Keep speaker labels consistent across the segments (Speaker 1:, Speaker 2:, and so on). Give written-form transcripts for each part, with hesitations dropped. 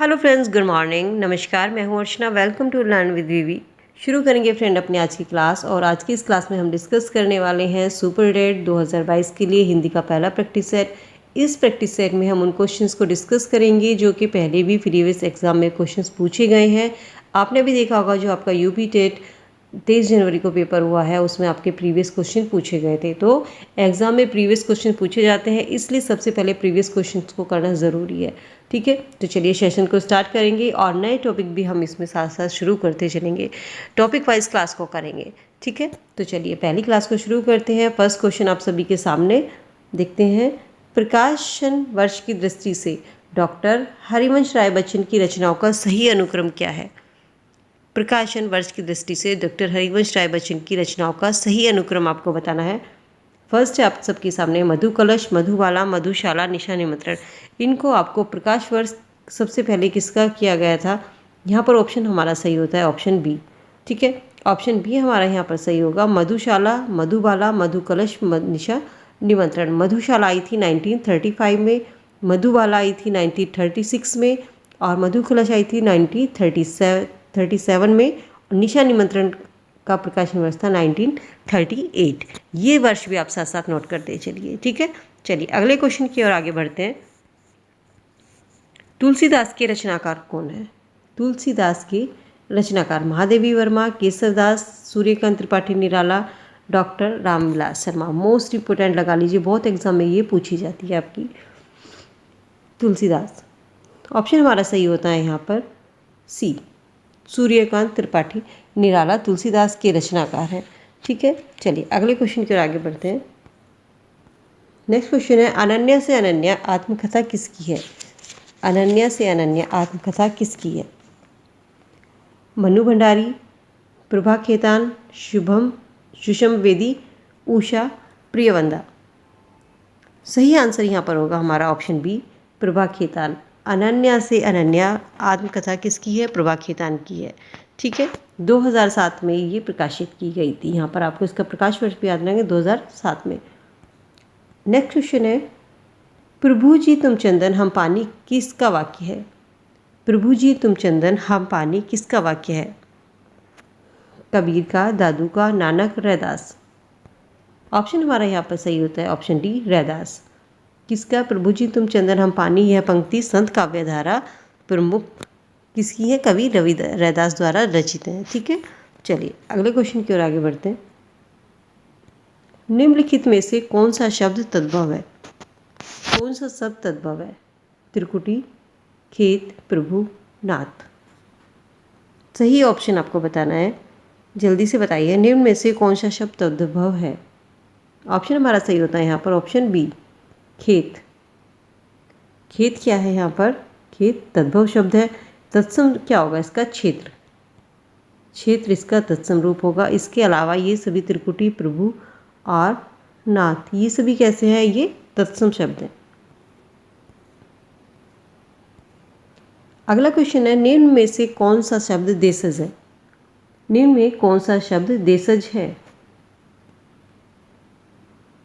Speaker 1: Hello friends, good morning. नमस्कार, मैं हूँ अर्चना। वेलकम टू लर्न विद वीवी। शुरू करेंगे फ्रेंड अपनी आज की क्लास। और आज की इस क्लास में हम डिस्कस करने वाले हैं सुपर डेट 2022 के लिए हिंदी का पहला प्रैक्टिस सेट। इस प्रैक्टिस सेट में हम उन क्वेश्चंस को डिस्कस करेंगे जो कि पहले भी प्रीवियस एग्जाम में क्वेश्चंस पूछे गए हैं। आपने भी देखा होगा जो आपका यूपी टेट 23 जनवरी को पेपर हुआ है, उसमें आपके प्रीवियस क्वेश्चन पूछे गए थे। तो एग्जाम में प्रीवियस क्वेश्चन पूछे जाते हैं, इसलिए सबसे पहले प्रीवियस क्वेश्चन को करना ज़रूरी है। ठीक है, तो चलिए सेशन को स्टार्ट करेंगे और नए टॉपिक भी हम इसमें साथ साथ शुरू करते चलेंगे। टॉपिक वाइज क्लास को करेंगे। ठीक है, तो चलिए पहली क्लास को शुरू करते हैं। फर्स्ट क्वेश्चन आप सभी के सामने देखते हैं। प्रकाशन वर्ष की दृष्टि से डॉक्टर हरिवंश राय बच्चन की रचनाओं का सही अनुक्रम क्या है? प्रकाशन वर्ष की दृष्टि से डॉक्टर हरिवंश राय बच्चन की रचनाओं का सही अनुक्रम आपको बताना है। फर्स्ट है आप सबके सामने मधु कलश, मधुबाला, मधुशाला, निशा निमंत्रण। इनको आपको प्रकाश वर्ष सबसे पहले किसका किया गया था? यहाँ पर ऑप्शन हमारा सही होता है ऑप्शन बी। ठीक है, ऑप्शन बी हमारा यहाँ पर सही होगा। मधुशाला, मधुबाला, मधु कलश, निशा निमंत्रण। मधुशाला आई थी 1935 में, मधुबाला आई थी 1936 में और मधु कलश आई थी 1937 में। निशा निमंत्रण का प्रकाशन वर्ष था 1938। ये वर्ष भी आप साथ साथ नोट करते चलिए। ठीक है, चलिए अगले क्वेश्चन की ओर आगे बढ़ते हैं। तुलसीदास के रचनाकार कौन है? तुलसीदास के रचनाकार Mahadevi Verma, Kesardas, Suryakant Tripathi Nirala, doctor Ramvilas Sharma. Most important लगा लीजिए, बहुत एग्जाम में ये पूछी जाती है आपकी। तुलसीदास ऑप्शन हमारा सही होता है यहाँ पर सी, सूर्यकांत त्रिपाठी निराला तुलसीदास के रचनाकार हैं। ठीक है, चलिए अगले क्वेश्चन की ओर आगे बढ़ते हैं। नेक्स्ट क्वेश्चन है, अनन्या से अनन्या आत्मकथा किसकी है? अनन्या से अनन्या आत्मकथा किसकी है? मनु भंडारी, प्रभा खेतान, शुभम सुषम वेदी, उषा प्रियवंदा। सही आंसर यहाँ पर होगा हमारा ऑप्शन बी, प्रभा खेतान। अनन्या से अनन्या आत्मकथा किसकी है? प्रभा खेतान की है। ठीक है, 2007 में ये प्रकाशित की गई थी। यहाँ पर आपको इसका प्रकाश वर्ष भी याद रखेंगे, 2007 में। नेक्स्ट क्वेश्चन है, प्रभु जी तुम चंदन हम पानी किसका वाक्य है? प्रभु जी तुम चंदन हम पानी किसका वाक्य है? कबीर का, दादू का, नानक, रैदास। ऑप्शन हमारा यहाँ पर सही होता है ऑप्शन डी, रैदास। किसका? प्रभु जी तुम चंदन हम पानी। यह पंक्ति संत काव्यधारा प्रमुख किसकी है? कवि रवि रैदास द्वारा रचित है। ठीक है, चलिए अगले क्वेश्चन की ओर आगे बढ़ते हैं। निम्नलिखित में से कौन सा शब्द तद्भव है? कौन सा शब्द तद्भव है? त्रिकुटी, खेत, प्रभु, नाथ। सही ऑप्शन आपको बताना है, जल्दी से बताइए। निम्न में से कौन सा शब्द तद्भव है? ऑप्शन हमारा सही होता है यहाँ पर ऑप्शन बी, खेत। खेत क्या है यहाँ पर? खेत तद्भव शब्द है। तत्सम क्या होगा इसका? क्षेत्र। क्षेत्र इसका तत्सम रूप होगा। इसके अलावा ये सभी त्रिकुटी, प्रभु और नाथ, ये सभी कैसे हैं? ये तत्सम शब्द हैं। अगला क्वेश्चन है, निम्न में से कौन सा शब्द देशज है? निम्न में कौन सा शब्द देशज है?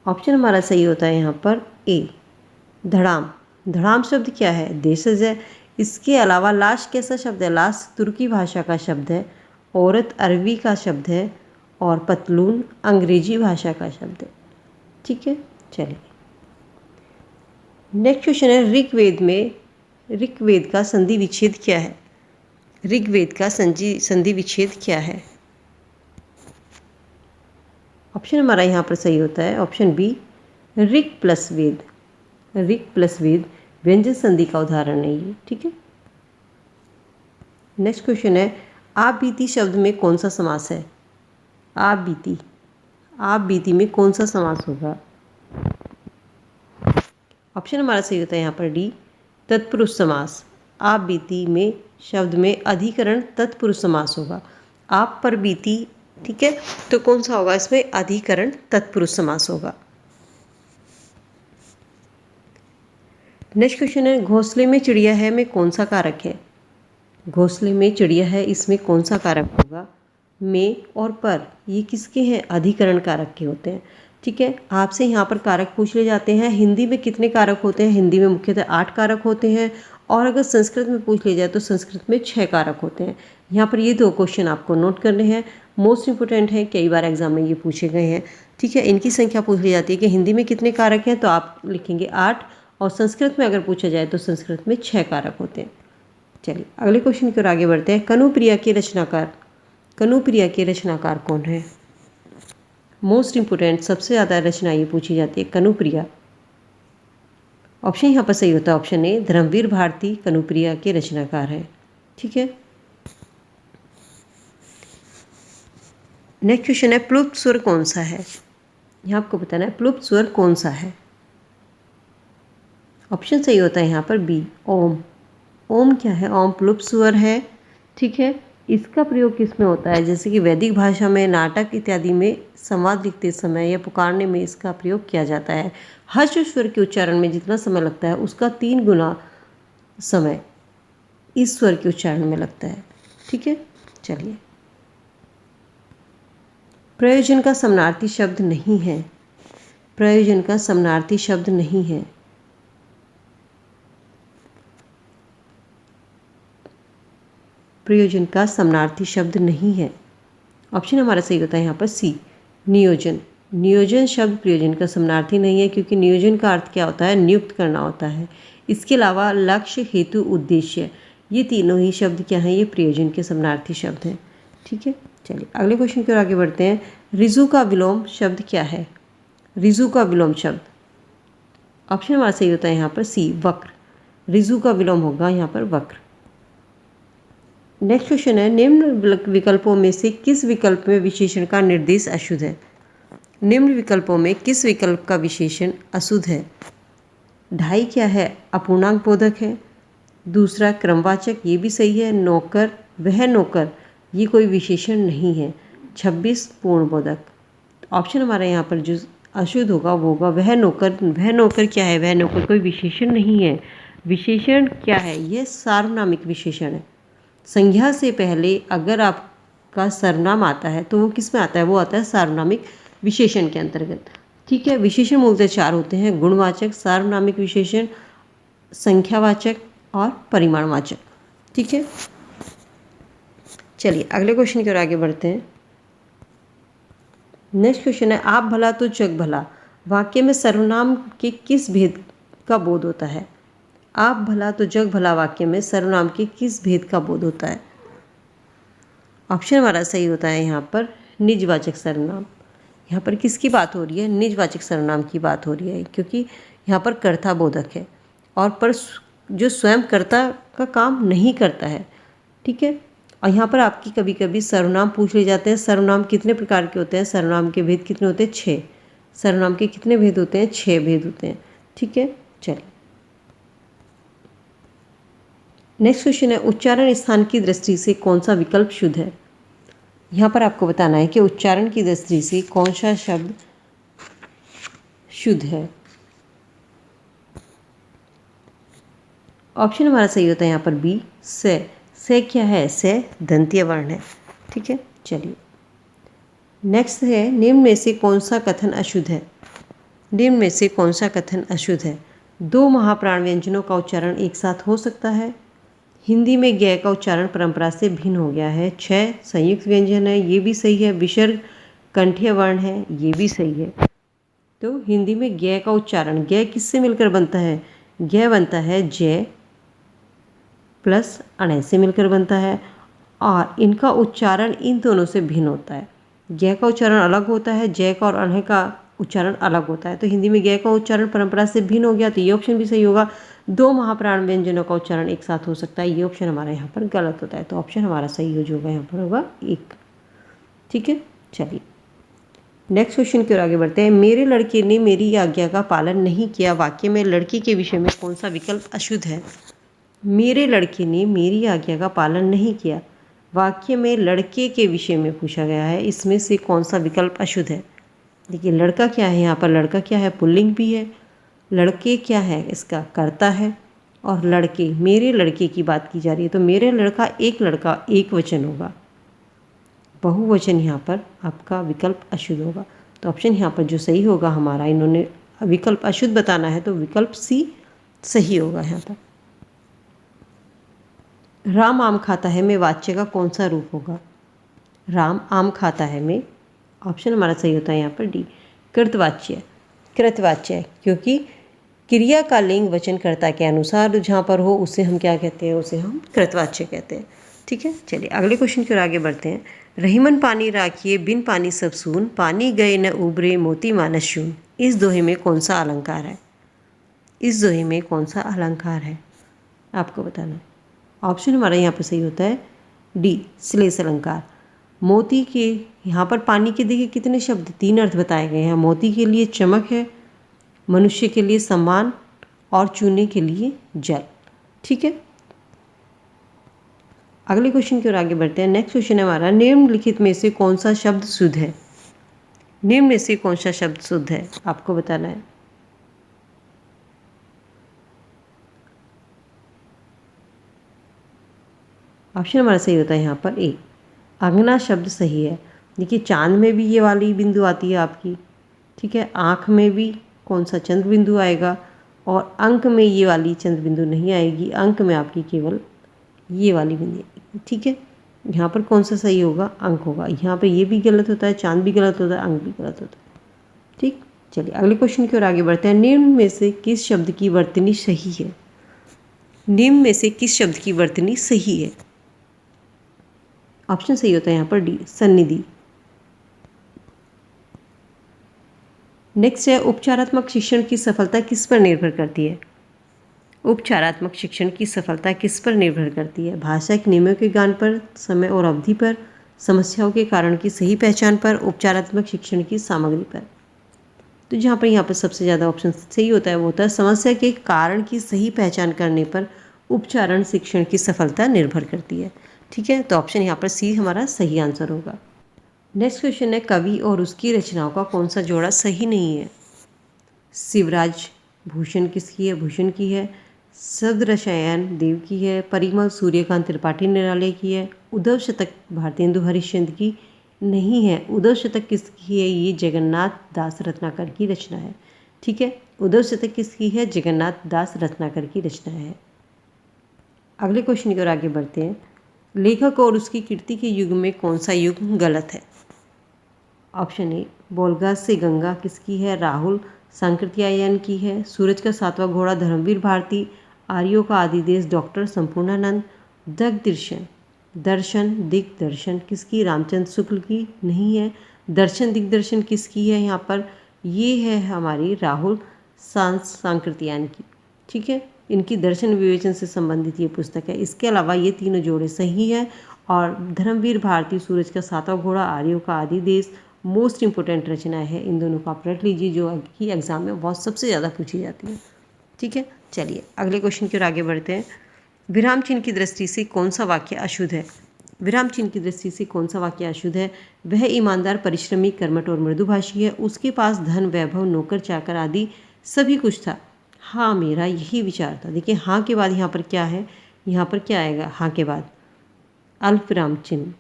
Speaker 1: ऑप्शन हमारा सही होता है यहाँ पर ए, धड़ाम। धड़ाम शब्द क्या है? देशज है। इसके अलावा लाश कैसा शब्द है? लाश तुर्की भाषा का शब्द है, औरत अरबी का शब्द है और पतलून अंग्रेजी भाषा का शब्द है। ठीक है, चलिए नेक्स्ट क्वेश्चन है, ऋग्वेद का संधि विच्छेद क्या है? ऋग्वेद का संधि विच्छेद क्या है? ऑप्शन हमारा यहाँ पर सही होता है ऑप्शन बी, ऋग प्लस वेद। ऋग प्लस वेद व्यंजन संधि का उदाहरण है ये। ठीक है, नेक्स्ट क्वेश्चन है, आप बीती शब्द में कौन सा समास है? आप बीती में कौन सा समास होगा? ऑप्शन हमारा सही होता है यहाँ पर डी, तत्पुरुष समास। आप बीती में शब्द में अधिकरण तत्पुरुष समास होगा। आप पर बीती, ठीक है, तो कौन सा होगा इसमें? अधिकरण तत्पुरुष समास होगा। नेक्स्ट क्वेश्चन है, घोंसले में चिड़िया है में कौन सा कारक है? घोंसले में चिड़िया है, इसमें कौन सा कारक होगा? में और पर, ये किसके हैं? अधिकरण कारक के होते हैं। ठीक है, आपसे यहाँ पर कारक पूछ ले जाते हैं। हिंदी में कितने कारक होते हैं? हिंदी में मुख्यतः 8 कारक होते हैं और अगर संस्कृत में पूछ लिया जाए तो संस्कृत में 6 कारक होते हैं। यहाँ पर ये 2 क्वेश्चन आपको नोट करने हैं, मोस्ट इंपॉर्टेंट है, कई बार एग्जाम में ये पूछे गए हैं। ठीक है, इनकी संख्या पूछ ली जाती है कि हिंदी में कितने कारक हैं, तो आप लिखेंगे 8, और संस्कृत में अगर पूछा जाए तो संस्कृत में 6 कारक होते हैं। चलिए अगले क्वेश्चन की ओर आगे बढ़ते हैं। कनुप्रिया के रचनाकार कौन है? मोस्ट इंपोर्टेंट, सबसे ज़्यादा रचना ये पूछी जाती है, कनुप्रिया। ऑप्शन यहाँ पर सही होता है ऑप्शन ए, धर्मवीर भारती कनुप्रिया के रचनाकार है। ठीक है, नेक्स्ट क्वेश्चन है प्लुप्त स्वर कौन सा है? यहाँ आपको बताना है प्लुप्त स्वर कौन सा है। ऑप्शन सही होता है यहाँ पर बी, ओम। ओम क्या है? ओम प्लुप्त स्वर है। ठीक है, इसका प्रयोग किस में होता है? जैसे कि वैदिक भाषा में, नाटक इत्यादि में संवाद लिखते समय या पुकारने में इसका प्रयोग किया जाता है। हर्ष स्वर के उच्चारण में जितना समय लगता है उसका 3 गुना समय इस स्वर के उच्चारण में लगता है। ठीक है, चलिए प्रयोजन का समानार्थी शब्द नहीं है। प्रयोजन का समानार्थी शब्द नहीं है। प्रयोजन का समानार्थी शब्द नहीं है। ऑप्शन हमारा सही होता है यहाँ पर सी, नियोजन। नियोजन शब्द प्रयोजन का समानार्थी नहीं है, क्योंकि नियोजन का अर्थ क्या होता है? नियुक्त करना होता है। इसके अलावा लक्ष्य, हेतु, उद्देश्य, ये तीनों ही शब्द क्या हैं? ये प्रयोजन के समानार्थी शब्द हैं। ठीक है, चलिए अगले क्वेश्चन की ओर आगे बढ़ते हैं। ऋजु का विलोम शब्द क्या है? ऋजु का विलोम शब्द, ऑप्शन हमारा सही होता है यहाँ पर सी, वक्र। ऋजु का विलोम होगा यहाँ पर वक्र। नेक्स्ट क्वेश्चन है, निम्न विकल्पों में से किस विकल्प में विशेषण का निर्देश अशुद्ध है? निम्न विकल्पों में किस विकल्प का विशेषण अशुद्ध है? ढाई क्या है? अपूर्णांक बोधक है। दूसरा क्रमवाचक, ये भी सही है। नौकर, वह नौकर, ये कोई विशेषण नहीं है। 26 पूर्ण बोधक। ऑप्शन हमारा यहाँ पर जो अशुद्ध होगा वो होगा वह नौकर। वह नौकर क्या है? वह नौकर कोई विशेषण नहीं है। विशेषण क्या है? यह सार्वनामिक विशेषण है। संज्ञा से पहले अगर आपका सर्वनाम आता है तो वो किस में आता है? वो आता है सार्वनामिक विशेषण के अंतर्गत। ठीक है, विशेषण मूलतः 4 होते हैं, गुणवाचक, सार्वनामिक विशेषण, संख्यावाचक और परिमाणवाचक। ठीक है, चलिए अगले क्वेश्चन की ओर आगे बढ़ते हैं। नेक्स्ट क्वेश्चन है, आप भला तो जग भला वाक्य में सर्वनाम के किस भेद का बोध होता है? आप भला तो जग भला वाक्य में सर्वनाम के किस भेद का बोध होता है? ऑप्शन हमारा सही होता है यहाँ पर निजवाचक सर्वनाम। यहाँ पर किसकी बात हो रही है? निजवाचक सर्वनाम की बात हो रही है, क्योंकि यहाँ पर कर्ता बोधक है और पर जो स्वयं कर्ता का काम नहीं करता है। ठीक है, और यहाँ पर आपकी कभी कभी सर्वनाम पूछ ले जाते हैं। सर्वनाम कितने प्रकार के होते हैं? सर्वनाम के भेद कितने होते हैं? 6। सर्वनाम के कितने भेद होते हैं? 6 भेद होते हैं। ठीक है, चलिए नेक्स्ट क्वेश्चन है, उच्चारण स्थान की दृष्टि से कौन सा विकल्प शुद्ध है? यहाँ पर आपको बताना है कि उच्चारण की दृष्टि से कौन सा शब्द शुद्ध है। ऑप्शन हमारा सही होता है यहाँ पर बी, से। से क्या है? से दंतीय वर्ण है। ठीक है, चलिए नेक्स्ट है, निम्न में से कौन सा कथन अशुद्ध है? निम्न में से कौन सा कथन अशुद्ध है? 2 महाप्राण व्यंजनों का उच्चारण एक साथ हो सकता है। हिंदी में ज्ञ का उच्चारण परंपरा से भिन्न हो गया है। 6 संयुक्त व्यंजन है, ये भी सही है। विसर्ग कंठीय वर्ण है, ये भी सही है। तो हिंदी में ज्ञ का उच्चारण, ज्ञ किससे मिलकर बनता है? ज्ञ बनता है जय प्लस अणय से मिलकर बनता है, और इनका उच्चारण इन दोनों से भिन्न होता है। ज्ञ का उच्चारण अलग होता है, जय का और अणय का उच्चारण अलग होता है। तो हिंदी में ज्ञ का उच्चारण परंपरा से भिन्न हो गया, तो ये ऑप्शन भी सही होगा। 2 महाप्राण व्यंजनों का उच्चारण एक साथ हो सकता है, ये ऑप्शन हमारा यहाँ पर गलत होता है। तो ऑप्शन हमारा सही हो जो होगा यहाँ पर होगा 1। ठीक है, चलिए नेक्स्ट क्वेश्चन की ओर आगे बढ़ते हैं। मेरे लड़के ने मेरी आज्ञा का पालन नहीं किया वाक्य में लड़की के विषय में कौन सा विकल्प अशुद्ध है? मेरे लड़के ने मेरी आज्ञा का पालन नहीं किया वाक्य में लड़के के विषय में पूछा गया है, इसमें से कौन सा विकल्प अशुद्ध है? देखिए लड़का क्या है यहाँ पर? लड़का क्या है? पुल्लिंग भी है। लड़के क्या है? इसका कर्ता है। और लड़के, मेरे लड़के की बात की जा रही है, तो मेरे लड़का एक वचन होगा। बहुवचन यहाँ पर आपका विकल्प अशुद्ध होगा। तो ऑप्शन यहाँ पर जो सही होगा हमारा, इन्होंने विकल्प अशुद्ध बताना है तो विकल्प सी सही होगा यहाँ पर। राम आम खाता है में वाच्य का कौन सा रूप होगा? राम आम खाता है में ऑप्शन हमारा सही होता है यहाँ पर डी, कृतवाच्य। कृतवाच्य क्योंकि क्रिया का लिंग वचनकर्ता के अनुसार जहाँ पर हो उसे हम क्या कहते हैं? उसे हम कृतवाच्य कहते हैं। ठीक है, चलिए अगले क्वेश्चन की ओर आगे बढ़ते हैं। रहीमन पानी राखिए बिन पानी सब सून, पानी गए न उबरे मोती मानस शून। इस दोहे में कौन सा अलंकार है? इस दोहे में कौन सा अलंकार है आपको बताना है। ऑप्शन हमारा यहाँ पर सही होता है डी, श्लेष अलंकार। मोती के यहाँ पर पानी के देखिए कितने शब्द, 3 अर्थ बताए गए हैं। मोती के लिए चमक है, मनुष्य के लिए सम्मान और चूने के लिए जल। ठीक है, अगले क्वेश्चन की ओर आगे बढ़ते हैं। नेक्स्ट क्वेश्चन है हमारा, निम्नलिखित में से कौन सा शब्द शुद्ध है? निम्न में से कौन सा शब्द शुद्ध है आपको बताना है। ऑप्शन हमारा सही होता है यहाँ पर ए, अंगना शब्द सही है। देखिए चांद में भी ये वाली बिंदु आती है आपकी। ठीक है, आँख में भी कौन सा चंद्र बिंदु आएगा, और अंक में ये वाली चंद्र बिंदु नहीं आएगी। अंक में आपकी केवल ये वाली बिंदु आएगी। ठीक है, यहाँ पर कौन सा सही होगा? अंक होगा। यहाँ पर ये भी गलत होता है, चांद भी गलत होता है, अंक भी गलत होता है। ठीक, चलिए अगले क्वेश्चन की ओर आगे बढ़ते हैं। निम्न में से किस शब्द की वर्तनी सही है? निम्न में से किस शब्द की वर्तनी सही है? ऑप्शन सही होता है यहाँ पर डी, सन्निधि। नेक्स्ट है, उपचारात्मक शिक्षण की सफलता किस पर निर्भर करती है? उपचारात्मक शिक्षण की सफलता किस पर निर्भर करती है? भाषा के नियमों के ज्ञान पर, समय और अवधि पर, समस्याओं के कारण की सही पहचान पर, उपचारात्मक शिक्षण की सामग्री पर। तो यहाँ पर सबसे ज़्यादा ऑप्शन सही होता है वो होता है समस्या के कारण की सही पहचान करने पर उपचारण शिक्षण की सफलता निर्भर करती है। ठीक है, तो ऑप्शन यहाँ पर सी हमारा सही आंसर होगा। नेक्स्ट क्वेश्चन है, कवि और उसकी रचनाओं का कौन सा जोड़ा सही नहीं है? शिवराज भूषण किसकी है? भूषण की है। शब्द रसायन देव की है। परिमल सूर्यकांत त्रिपाठी निराले की है। उद्धव शतक भारतेंदु हरिश्चंद्र की नहीं है। उद्धव शतक किसकी है? ये जगन्नाथ दास रत्नाकर की रचना है। ठीक है, उद्धव शतक किसकी है? जगन्नाथ दास रत्नाकर की रचना है। अगले क्वेश्चन की ओर आगे बढ़ते हैं। लेखक और उसकी कीर्ति के युग में कौन सा युग गलत है? ऑप्शन ए, बोलगा से गंगा किसकी है? राहुल सांकृत्यायन की है। सूरज का 7वां घोड़ा धर्मवीर भारती। आर्यों का आदि देश डॉक्टर संपूर्णानंद। दिग्दर्शन दर्शन दिग्दर्शन किसकी? रामचंद्र शुक्ल की नहीं है। दर्शन दिग्दर्शन किसकी है? यहाँ पर ये है हमारी राहुल सांकृत्यायन की। ठीक है, इनकी दर्शन विवेचन से संबंधित ये पुस्तक है। इसके अलावा ये तीनों जोड़े सही है। और धर्मवीर भारती, सूरज का 7वां घोड़ा, आर्यों का आदि देश मोस्ट इंपॉर्टेंट रचना है। इन दोनों को आप रट लीजिए, जो कि एग्जाम में बहुत सबसे ज़्यादा पूछी जाती है। ठीक है, चलिए अगले क्वेश्चन की ओर आगे बढ़ते हैं। विराम चिन्ह की दृष्टि से कौन सा वाक्य अशुद्ध है? विराम चिन्ह की दृष्टि से कौन सा वाक्य अशुद्ध है? वह ईमानदार, परिश्रमी, कर्मठ और मृदुभाषी है। उसके पास धन, वैभव, नौकर चाकर आदि सभी कुछ था। हाँ, मेरा यही विचार था। देखिए हाँ के बाद यहाँ पर क्या है? यहाँ पर क्या आएगा? हाँ के बाद अल्प विराम चिन्ह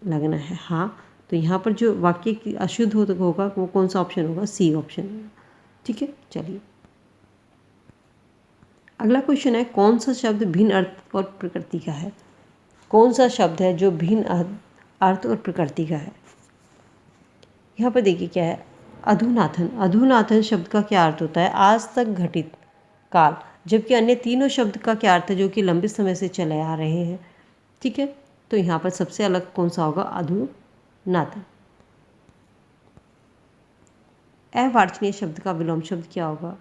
Speaker 1: लगना है। हाँ, तो यहाँ पर जो वाक्य की अशुद्ध होगा वो कौन सा ऑप्शन होगा? C option. ठीक है, चलिए अगला क्वेश्चन है, कौन सा शब्द भिन्न अर्थ और प्रकृति का है? कौन सा शब्द है जो भिन्न अर्थ और प्रकृति का है? यहाँ पर देखिए क्या है, अधुनाथन। अधुनाथन शब्द का क्या अर्थ होता है? आज तक घटित काल। जबकि अन्य तीनों शब्द का क्या अर्थ है? जो कि लंबे समय से चले आ रहे हैं। ठीक है, तो यहाँ पर सबसे अलग कौन सा होगा? अधुनाथन। अवांछनीय शब्द का विलोम शब्द क्या होगा?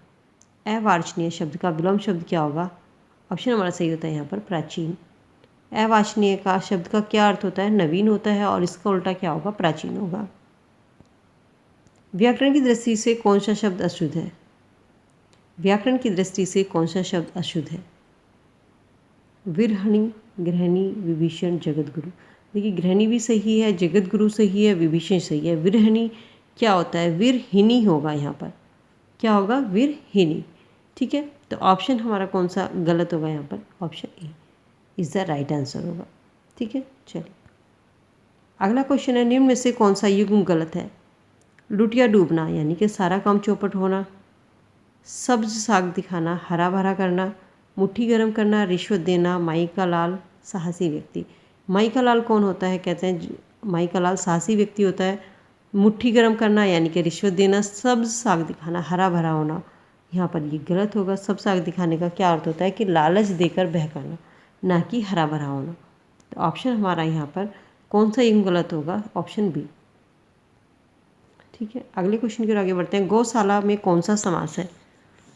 Speaker 1: अवांछनीय शब्द का विलोम शब्द क्या होगा? ऑप्शन हमारा सही होता है यहाँ पर प्राचीन। अवांछनीय का शब्द का क्या अर्थ होता है? नवीन होता है, और इसका उल्टा क्या होगा? प्राचीन होगा। व्याकरण की दृष्टि से कौन सा शब्द अशुद्ध है? व्याकरण की दृष्टि से कौन सा शब्द अशुद्ध है? विरहणी, गृहिणी, विभीषण, जगतगुरु। देखिए गृहिणी भी सही है, जगतगुरु सही है, विभीषण सही है। विरहणी क्या होता है? वीरहिनी होगा। यहाँ पर क्या होगा? वीरहिनी। ठीक है, तो ऑप्शन हमारा कौन सा गलत होगा? यहाँ पर option A is the right answer होगा। ठीक है, चलिए अगला क्वेश्चन है, निम्न में से कौन सा युग्म गलत है? लुटिया डूबना यानी कि सारा काम चौपट होना, सब्ज साग दिखाना, हरा भरा करना, मुट्ठी गर्म करना, रिश्वत देना, माई का लाल, साहसी व्यक्ति। माई का लाल कौन होता है? कहते हैं माई का लाल साहसी व्यक्ति होता है। मुट्ठी गर्म करना यानी कि रिश्वत देना, सब्ज साग दिखाना, हरा भरा होना, यहाँ पर ये गलत होगा। सब साग दिखाने का क्या अर्थ होता है कि लालच देकर बहकाना, ना कि हरा भरा होना। तो ऑप्शन हमारा यहाँ पर कौन सा यूँ गलत होगा? Option B. ठीक है, अगले क्वेश्चन की ओर आगे बढ़ते हैं। गौशाला में कौन सा समास है?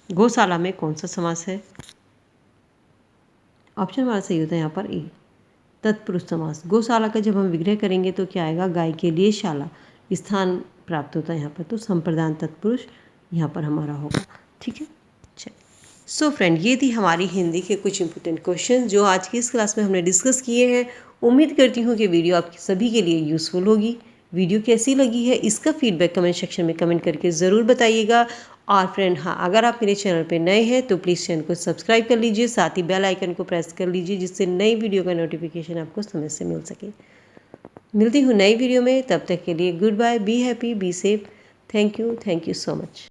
Speaker 1: गौशाला में कौन सा समास है? ऑप्शन हमारा सही होता है यहाँ पर ए, तत्पुरुष समास। गौशाला का जब हम विग्रह करेंगे तो क्या आएगा? गाय के लिए शाला, स्थान प्राप्त होता है यहाँ पर, तो संप्रदान तत्पुरुष यहाँ पर हमारा होगा। ठीक है, चलिए। सो फ्रेंड, ये थी हमारी हिंदी के कुछ इंपॉर्टेंट क्वेश्चन जो आज की इस क्लास में हमने डिस्कस किए हैं। उम्मीद करती हूँ कि वीडियो आपकी सभी के लिए यूज़फुल होगी। वीडियो कैसी लगी है इसका फीडबैक कमेंट सेक्शन में कमेंट करके ज़रूर बताइएगा। और फ्रेंड हाँ, अगर आप मेरे चैनल पे नए हैं तो प्लीज़ चैनल को सब्सक्राइब कर लीजिए, साथ ही बेल आइकन को प्रेस कर लीजिए जिससे नई वीडियो का नोटिफिकेशन आपको समय से मिल सके। मिलती हूँ नई वीडियो में, तब तक के लिए good bye, be happy, be safe. Thank you so much.